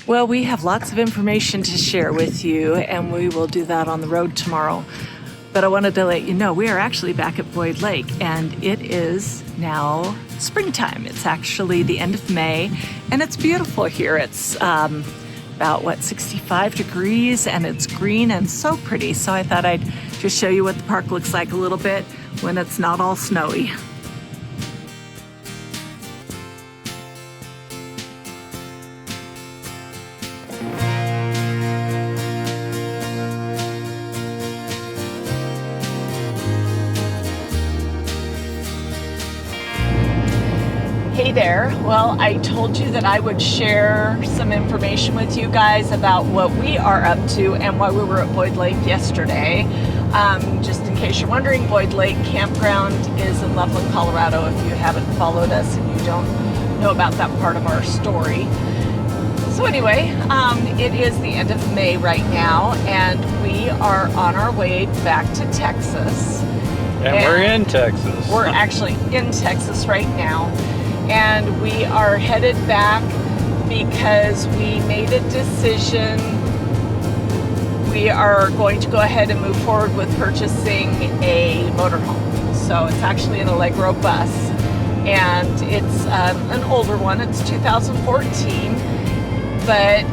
Well, we have lots of information to share with you, and we will do that on the road tomorrow. But I wanted to let you know we are actually back at Boyd Lake, and it is now springtime. It's actually the end of May, and it's beautiful here. It's about 65 degrees, and it's green and so pretty. So I thought I'd just show you what the park looks like a little bit when it's not all snowy. Hey there. Well, I told you that I would share some information with you guys about what we are up to and why we were at Boyd Lake yesterday. Just in case you're wondering, Boyd Lake Campground is in Loveland, Colorado, if you haven't followed us and you don't know about that part of our story. So anyway, it is the end of May right now, and we are on our way back to Texas. And we're in Texas. We're actually in Texas right now. And we are headed back because we made a decision. We are going to go ahead and move forward with purchasing a motorhome. So it's actually an Allegro bus, and it's an older one. It's 2014, but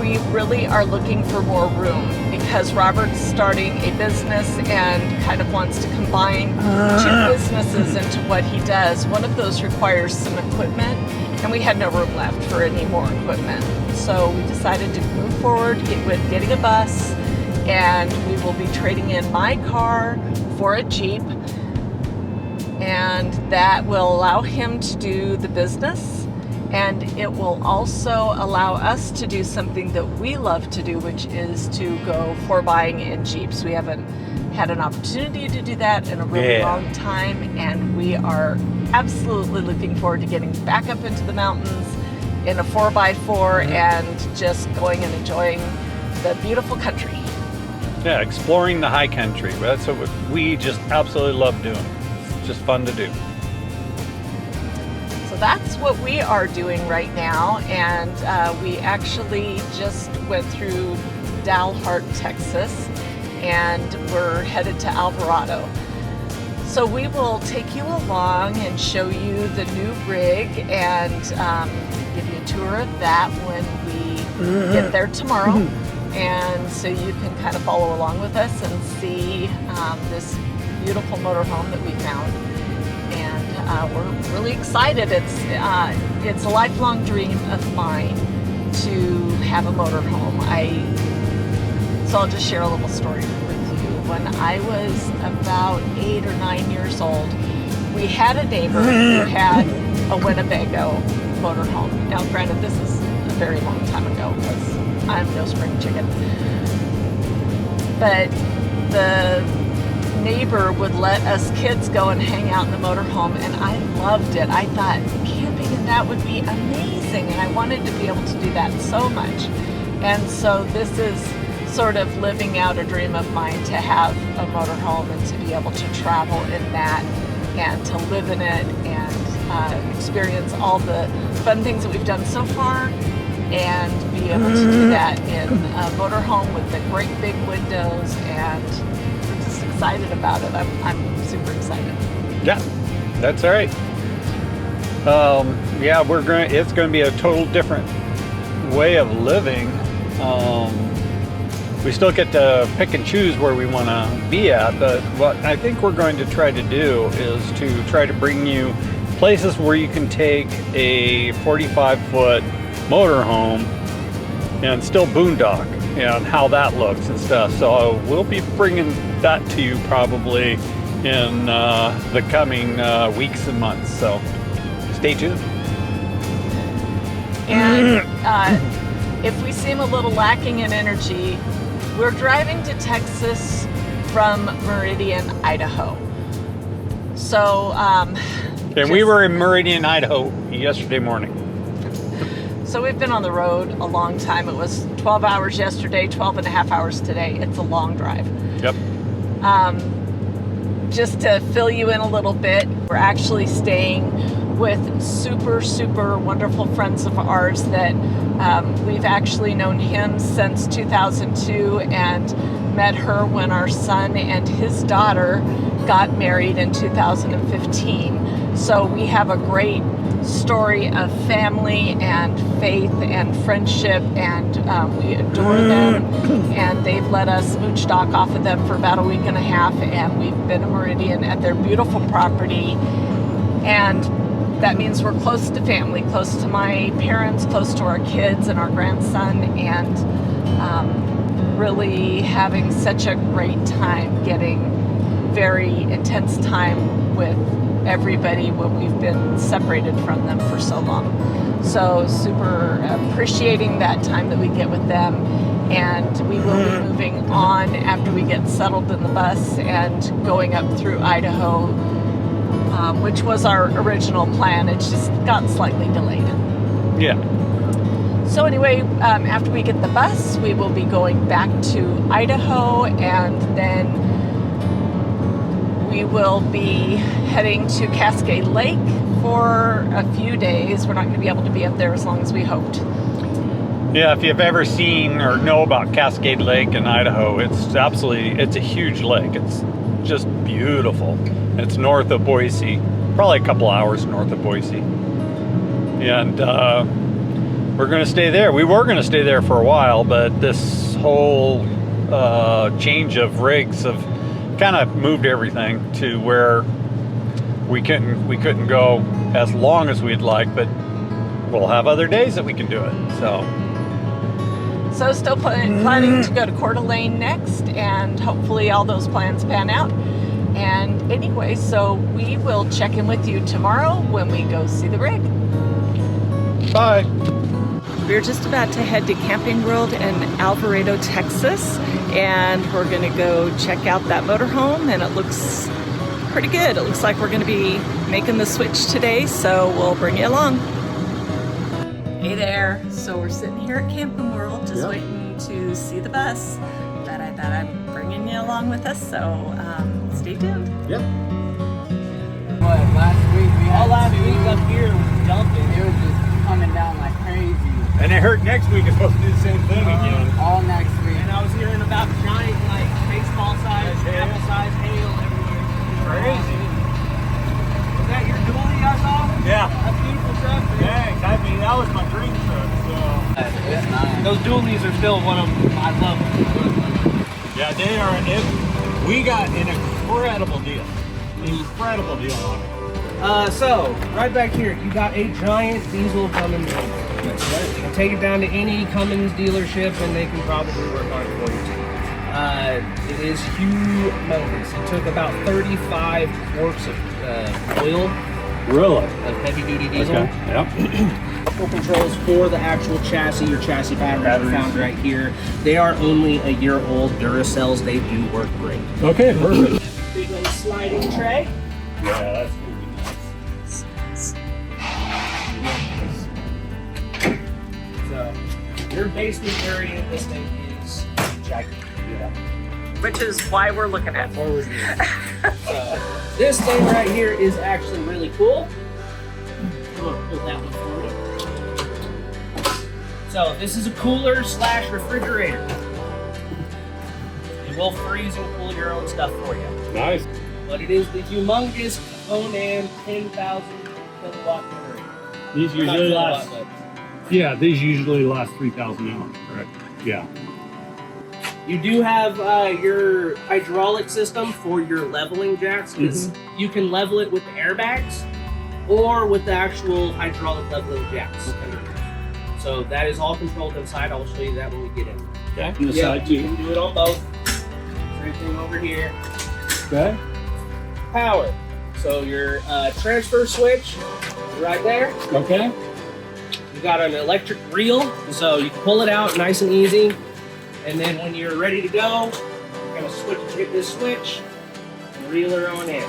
we really are looking for more room because Robert's starting a business and kind of wants to combine two businesses into what he does. One of those requires some equipment, and we had no room left for any more equipment. So we decided to move forward with getting a bus, and we will be trading in my car for a Jeep, and that will allow him to do the business. And it will also allow us to do something that we love to do, which is to go for buying in Jeeps. We haven't had an opportunity to do that in a really long time, and we are absolutely looking forward to getting back up into the mountains in a 4x4 and just going and enjoying the beautiful country. Yeah, exploring the high country. That's what we just absolutely love doing. It's just fun to do. That's what we are doing right now, and we actually just went through Dalhart, Texas, and we're headed to Alvarado. So we will take you along and show you the new rig and give you a tour of that when we get there tomorrow. And so you can kind of follow along with us and see this beautiful motorhome that we found. We're really excited. It's a lifelong dream of mine to have a motorhome. So I'll just share a little story with you. When I was about 8 or 9 years old, we had a neighbor who had a Winnebago motorhome. Now, granted, this is a very long time ago because I'm no spring chicken. But the neighbor would let us kids go and hang out in the motorhome, and I loved it. I thought camping in that would be amazing, and I wanted to be able to do that so much. And so this is sort of living out a dream of mine, to have a motorhome and to be able to travel in that and to live in it and experience all the fun things that we've done so far, and be able to do that in a motorhome with the great big windows, and excited about it. I'm super excited. Yeah, that's all right. Yeah, it's going to be a total different way of living. We still get to pick and choose where we want to be at, but what I think we're going to try to do is to try to bring you places where you can take a 45-foot motorhome and still boondock, and how that looks and stuff. So we'll be bringing that to you probably in the coming weeks and months. So stay tuned. And if we seem a little lacking in energy, we're driving to Texas from Meridian, Idaho. So, and we were in Meridian, Idaho yesterday morning. So we've been on the road a long time. It was 12 hours yesterday, 12 and a half hours today. It's a long drive. Yep. Just to fill you in a little bit, we're actually staying with super wonderful friends of ours that we've actually known him since 2002 and met her when our son and his daughter got married in 2015. So we have a great story of family and faith and friendship, and we adore them, and they've let us mooch dock off of them for about a week and a half, and we've been a Meridian at their beautiful property, and that means we're close to family, close to my parents, close to our kids and our grandson, and really having such a great time, getting very intense time with everybody when we've been separated from them for so long. So super appreciating that time that we get with them, and we will be moving on after we get settled in the bus and going up through Idaho, which was our original plan. It just got slightly delayed. Yeah. So anyway, after we get the bus, we will be going back to Idaho, and then we will be heading to Cascade Lake for a few days. We're not going to be able to be up there as long as we hoped. Yeah, if you've ever seen or know about Cascade Lake in Idaho, it's a huge lake. It's just beautiful. It's north of Boise, probably a couple hours north of Boise. And we're going to stay there. We were going to stay there for a while, but this whole change of rigs have kind of moved everything to where we couldn't go as long as we'd like, but we'll have other days that we can do it. So still planning to go to Coeur d'Alene next, and hopefully all those plans pan out. And anyway, so we will check in with you tomorrow when we go see the rig. Bye. We're just about to head to Camping World in Alvarado, Texas, and we're going to go check out that motorhome, and it looks pretty good. It looks like we're going to be making the switch today, so we'll bring you along. Hey there. So we're sitting here at Camping World just waiting to see the bus, but I thought I'm bringing you along with us, so stay tuned. Yep. What, last week we had last week up here was dumping. It was just coming down like crazy. And I heard next week is supposed to do the same thing again. All next week. And I was hearing about giant, like, baseball size, apple size hail everywhere. Crazy. Was that your dually I saw? Yeah. That's beautiful stuff, man. Thanks. I mean, that was my dream truck. So. It's nice. Those dualies are still one of them. I love them. Yeah, they are. We got an incredible deal. Incredible deal on it. So, right back here, you got a giant diesel Cummins engine. You can take it down to any Cummins dealership and they can probably work on it for you too. It is humongous. It took about 35 quarts of oil, Really? of heavy duty diesel. Okay. Yep. Full controls for the actual chassis. Your chassis batteries are found right here. They are only a year old Duracells. They do work great. Okay, perfect. Big old sliding tray. Yeah, that's gonna be nice. So your basement area in this thing is gigantic. Yeah. Which is why we're looking at. Forward view. So this thing right here is actually really cool. I'm gonna pull that one for you. So this is a cooler / refrigerator. It will freeze and cool your own stuff for you. Nice. But it is the humongous Onan 10,000 kilowatt generator. These Not usually kilowatt, last. but Yeah, these usually last 3,000 hours, correct? Yeah. you do have your hydraulic system for your leveling jacks, because you can level it with the airbags or with the actual hydraulic leveling jacks. So that is all controlled inside. I'll show you that when we get in. Okay. On the Yeah, side you too. can do it on both. Same thing over here. Okay. Power. So your transfer switch right there. Okay. You got an electric reel, so you can pull it out nice and easy. And then when you're ready to go, you're gonna hit this switch and reel her on in.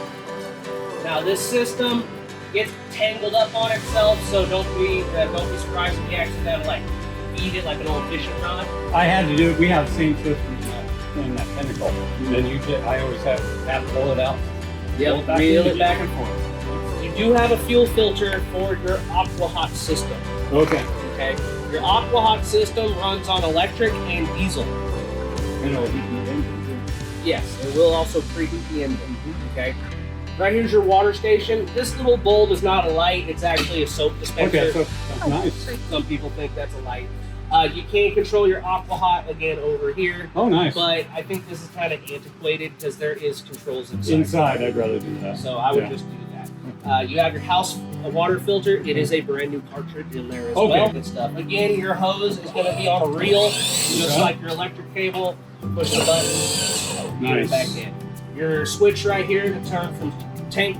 Now this system gets tangled up on itself, so don't be surprised if you accidentally like eat it like an old fishing rod. I had to do it. We have the same system in that pinnacle. And then I always have to pull it out. Yep, back reel in. it back and forth. You do have a fuel filter for your aqua hot system. Okay. Okay, your aqua hot system runs on electric and diesel. And it'll heat the engine too. Yes, it will also preheat the engine. Okay. Right here's your water station. This little bulb is not a light; it's actually a soap dispenser. Okay, so that's nice. Some people think that's a light. You can control your aqua hot again over here. Oh, nice. But I think this is kind of antiquated because there is controls inside. Inside, I'd rather do that. So I would just do that. You have your house water filter. It is a brand new cartridge in there as well. Good stuff. Again, your hose is going to be on a reel, just like your electric cable. Push the button, get it back in. Your switch right here to turn from tank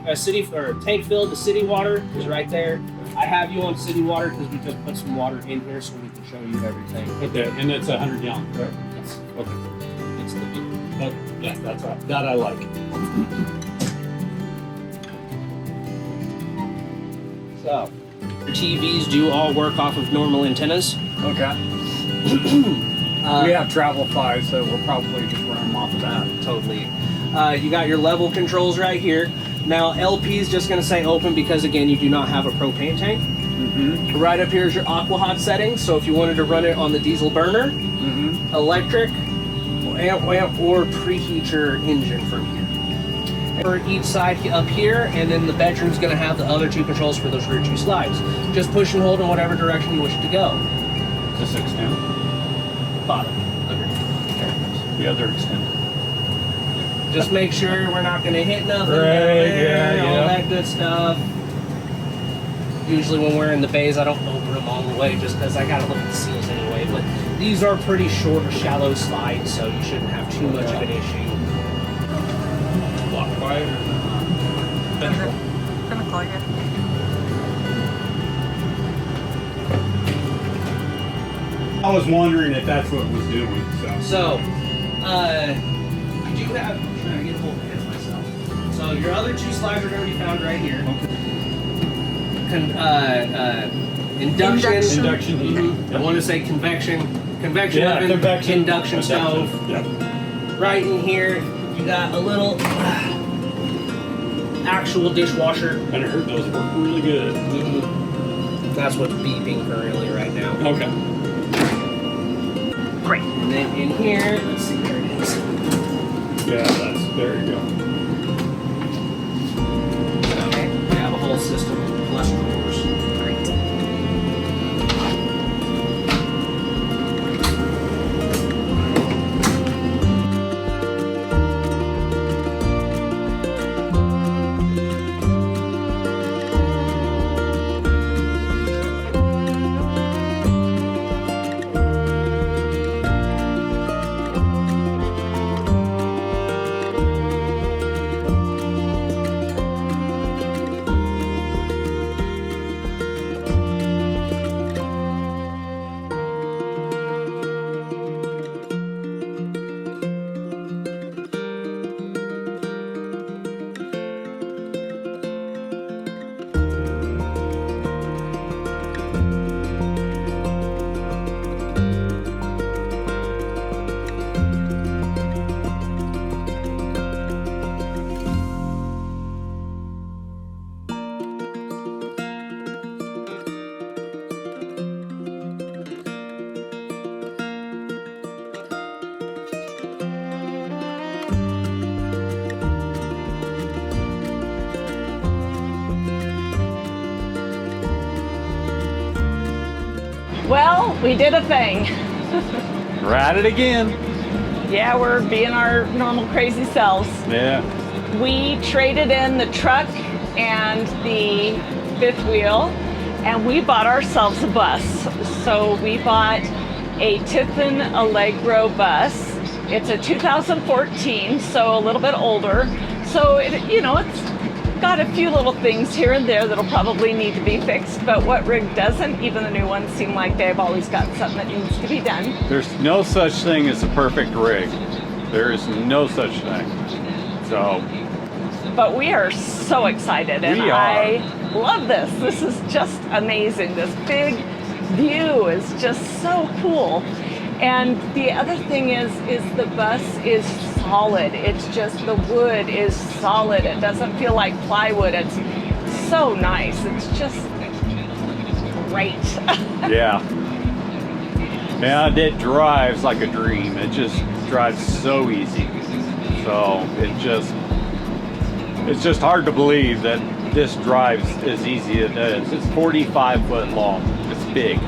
filled to city water is right there. I have you on city water because we just put some water in here so we can show you everything. Okay, and it's 100 gallons, right? Yes. Okay. It's the big. But, yeah, that's right. That I like. So, your TVs do all work off of normal antennas. Okay. We have travel fives, so we'll probably just run them off of that. Totally. You got your level controls right here. Now LP is just going to say open because again you do not have a propane tank. Mm-hmm. Right up here is your aqua hot settings. So if you wanted to run it on the diesel burner, electric, or preheat your engine from here. For each side up here, and then the bedroom's going to have the other two controls for those rear two slides. Just push and hold in whatever direction you wish to go. The 610. Bottom. The other extent. Just make sure we're not going to hit nothing. Right, all that good stuff. Usually when we're in the bays, I don't open them all the way just because I got to look at the seals anyway. But these are pretty short or shallow slides, so you shouldn't have too much of an issue. Block quiet or central? Gonna call you. I was wondering if that's what it was doing, So, you do have, I'm trying to get a hold of it myself. So your other two slides are going to be found right here. Induction heat. I want to say convection oven, convection. induction stove. Yep. Right in here, you got a little actual dishwasher. And I heard those work really good. That's what's beeping currently right now. Okay. Great. And then in here, let's see, there it is. Yeah, there you go. Okay, we have a whole system plus drawers. Great. Well, we did a thing. We're at it again. Yeah, we're being our normal crazy selves. Yeah. We traded in the truck and the fifth wheel, and we bought ourselves a bus. So we bought a Tiffin Allegro bus. It's a 2014, so a little bit older. So it's got a few little things here and there that'll probably need to be fixed, but what rig doesn't? Even the new ones seem like they've always got something that needs to be done. There's no such thing as a perfect rig. There is no such thing. So. But we are so excited, and I love this. This is just amazing. This big view is just so cool. And the other thing is the bus is solid. It's just the wood is solid. It doesn't feel like plywood. It's so nice. It's just great. Yeah. And it drives like a dream. It just drives so easy. So it's just hard to believe that this drives as easy as it is. It's 45 foot long. It's big.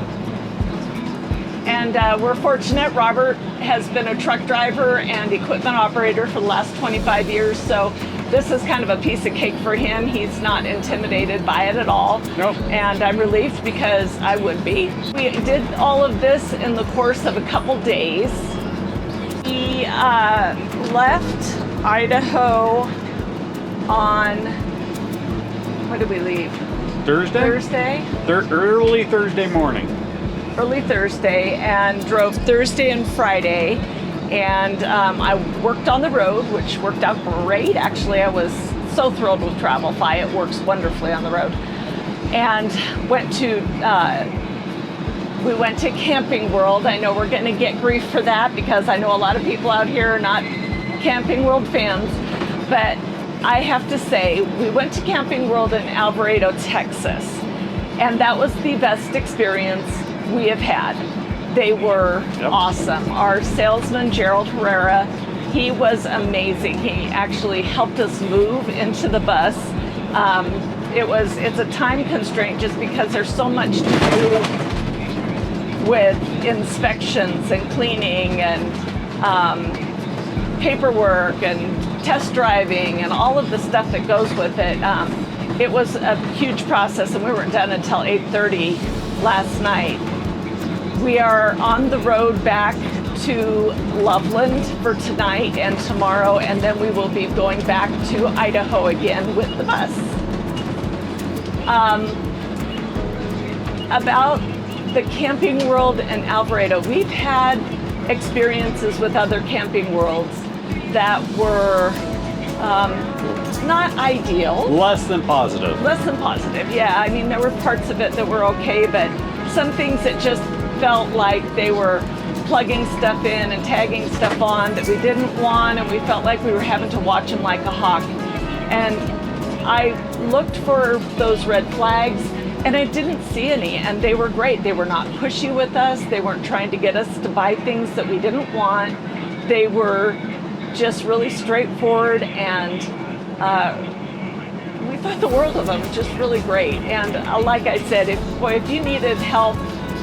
And we're fortunate. Robert has been a truck driver and equipment operator for the last 25 years, so this is kind of a piece of cake for him. He's not intimidated by it at all. Nope. And I'm relieved because I would be. We did all of this in the course of a couple days. We left Idaho on, when did we leave? Thursday? Thursday? Early Thursday morning. Early Thursday, and drove Thursday and Friday, and I worked on the road, which worked out great. Actually, I was so thrilled with Travelify. It works wonderfully on the road. And we went to Camping World. I know we're going to get grief for that because I know a lot of people out here are not Camping World fans, but I have to say, we went to Camping World in Alvarado, Texas, and that was the best experience we have had. They were awesome. Our salesman, Gerald Herrera, he was amazing. He actually helped us move into the bus. It's a time constraint just because there's so much to do with inspections and cleaning and paperwork and test driving and all of the stuff that goes with it. It was a huge process, and we weren't done until 8:30 last night. We are on the road back to Loveland for tonight and tomorrow, and then we will be going back to Idaho again with the bus. About the Camping World in Alvarado, we've had experiences with other camping worlds that were not ideal. Less than positive. Less than positive, yeah. I mean, there were parts of it that were okay, but some things that just felt like they were plugging stuff in and tagging stuff on that we didn't want, and we felt like we were having to watch them like a hawk. And I looked for those red flags, and I didn't see any, and they were great. They were not pushy with us. They weren't trying to get us to buy things that we didn't want. They were just really straightforward, and we thought the world of them, just really great. And like I said, if you needed help,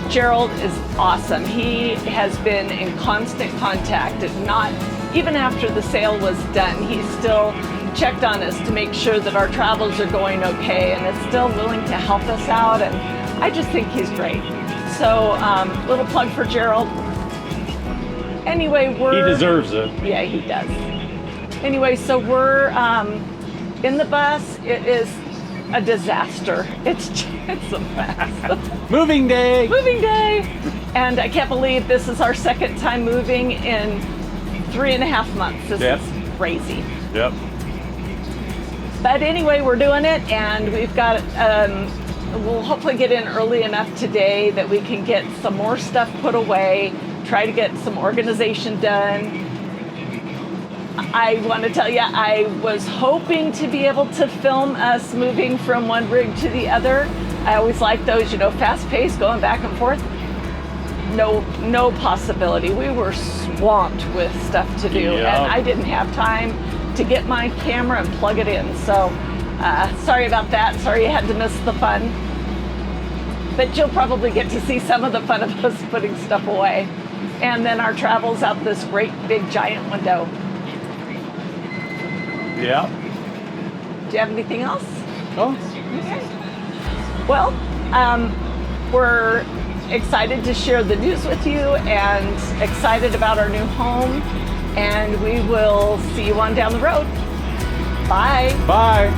Gerald is awesome. He has been in constant contact, and not even after the sale was done, he still checked on us to make sure that our travels are going okay, and is still willing to help us out, and I just think he's great. So little plug for Gerald. Anyway, He deserves it. Yeah, he does. Anyway, so we're in the bus. It is a disaster. It's a mess. Moving day. Moving day. And I can't believe this is our second time moving in 3.5 months. This is crazy. Yep. But anyway, we're doing it, and we've got, we'll hopefully get in early enough today that we can get some more stuff put away, try to get some organization done. I want to tell you, I was hoping to be able to film us moving from one rig to the other. I always like those, fast paced, going back and forth. No possibility. We were swamped with stuff to do, and I didn't have time to get my camera and plug it in. So sorry about that. Sorry you had to miss the fun. But you'll probably get to see some of the fun of us putting stuff away. And then our travels out this great big giant window. Yeah. Do you have anything else? Oh. Okay. Well, we're excited to share the news with you, and excited about our new home, and we will see you on down the road. Bye. Bye.